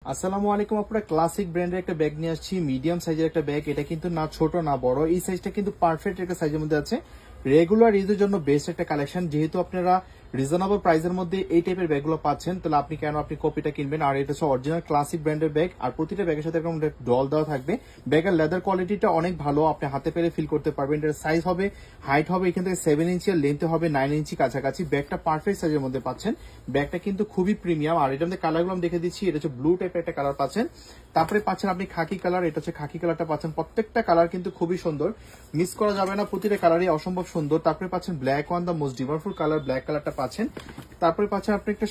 আসসালামু আলাইকুম। আপনারা ক্লাসিক ব্র্যান্ডের একটা ব্যাগ নিয়ে আসছি, মিডিয়াম সাইজের একটা ব্যাগ। এটা কিন্তু না ছোট না বড়, এই সাইজটা কিন্তু পারফেক্ট একটা সাইজের মধ্যে আছে। রেগুলার ইউজের জন্য বেস্ট একটা কালেকশন। যেহেতু আপনারা রিজনেবল প্রাইসের মধ্যে এই টাইপের ব্যাগগুলো পাচ্ছেন, তাহলে আপনি কেন কপিটা কিনবেন। আর এটা হচ্ছে অরিজিনাল ক্লাসিক ব্র্যান্ডের ব্যাগ, আর প্রতিটা ব্যাগের সাথে এরকম ডল দেওয়া থাকবে। ব্যাগের লেদার কোয়ালিটিটা অনেক ভালো, আপনি হাতে পেরে ফিল করতে পারবেন। এটার সাইজ হবে, হাইট হবে এখান থেকে 7 ইঞ্চি, আর লেন্থ হবে 9 ইঞ্চি কাছাকাছি। ব্যাগটা পারফেক্ট সাইজের মধ্যে পাচ্ছেন। ব্যাগটা কিন্তু খুবই প্রিমিয়াম। আর এটার মধ্যে কালারগুলো আমি দেখে দিচ্ছি। এটা হচ্ছে ব্লু টাইপের একটা কালার পাচ্ছেন, তারপরে পাচ্ছেন আপনি খাকি কালার। এটা হচ্ছে খাকি কালারটা পাচ্ছেন। প্রত্যেকটা কালার কিন্তু খুবই সুন্দর, মিস করা যাবে না, প্রতিটা কালারই অসম্ভব সুন্দর। তারপরে পাচ্ছেন black one, the most demandful colour, black কালারটা পাচ্ছেন। তারপরে পাচ্ছেন আপনি একটা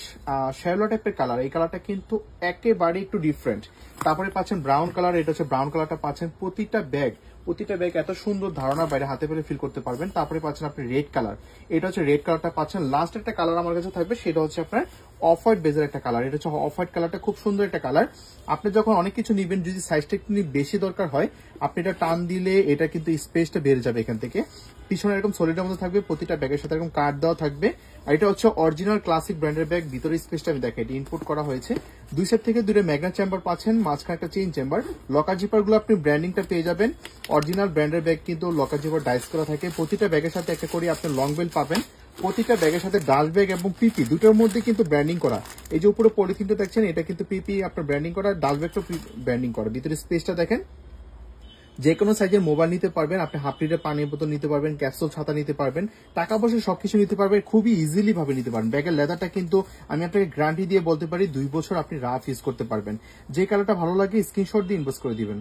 শ্যালো টাইপের কালার, এই কালারটা কিন্তু একেবারে একটু ডিফারেন্ট। তারপরে পাচ্ছেন ব্রাউন কালার, এটা হচ্ছে ব্রাউন কালারটা পাচ্ছেন। প্রতিটা ব্যাগ এত সুন্দর, ধারণার বাইরে, হাতে পেরে ফিল করতে পারবেন। তারপরে পাচ্ছেন আপনি রেড কালার, এটা হচ্ছে রেড কালারটা পাচ্ছেন। লাস্ট একটা কালার আমার কাছে থাকবে, সেটা হচ্ছে আপনার অফ হোয়াইট বেজের একটা কালার। এটা হচ্ছে অফ হোয়াইট কালারটা, খুব সুন্দর একটা কালার। আপনি যখন অনেক কিছু নিবেন, যদি সাইজটা একটু বেশি দরকার হয়, আপনি এটা টান দিলে এটা কিন্তু স্পেসটা বেড়ে যাবে এখান থেকে। পিছনে এরকম সলিডের মধ্যে থাকবে, প্রতিটা ব্যাগের সাথে এরকম কার্ড দেওয়া থাকবে। আর এটা হচ্ছে অরিজিনাল ক্লাসিক ব্র্যান্ডের ব্যাগ। ভিতরে স্পেসটা আমি দেখাই, ইনপুট করা হয়েছে। দুই সাইড থেকে দুটো ম্যাগনেট চেম্বার পাচ্ছেন, মাঝখানে একটা চেইন চেম্বার। লকার জিপার গুলো আপনি ব্র্যান্ডিংটা পেয়ে যাবেন। অরিজিনাল ব্র্যান্ডের ব্যাগ কিন্তু লকার জিপার ডাইস করা থাকে। প্রতিটা ব্যাগের সাথে একটা করে আপনি লং বেল্ট পাবেন। প্রতিটা ব্যাগের সাথে ডাস্ট ব্যাগ এবং পিপি দুটোর মধ্যে কিন্তু ব্র্যান্ডিং করা। এই যে উপরে পলিথিনটা দেখছেন, এটা কিন্তু পিপি আপনার ব্র্যান্ডিং করা, ডাস্ট ব্যাগটা ব্র্যান্ডিং করা। ভিতরে স্পেসটা দেখেন, যে কোনো সাইজের মোবাইল নিতে পারবেন, আপনি হাফ লিটার পানির বোতল নিতে পারবেন, ক্যাপসুল ছাতা নিতে পারবেন, টাকা পয়সা সবকিছু নিতে পারবেন, খুবই ইজিলি ভাবে নিতে পারবেন। ব্যাগের লেদারটা কিন্তু আমি আপনাকে গ্যারান্টি দিয়ে বলতে পারি 2 বছর আপনি রাফ ইউজ করতে পারবেন। যে কালারটা ভালো লাগে স্ক্রিনশট দিয়ে ইনবক্স করে দিবেন।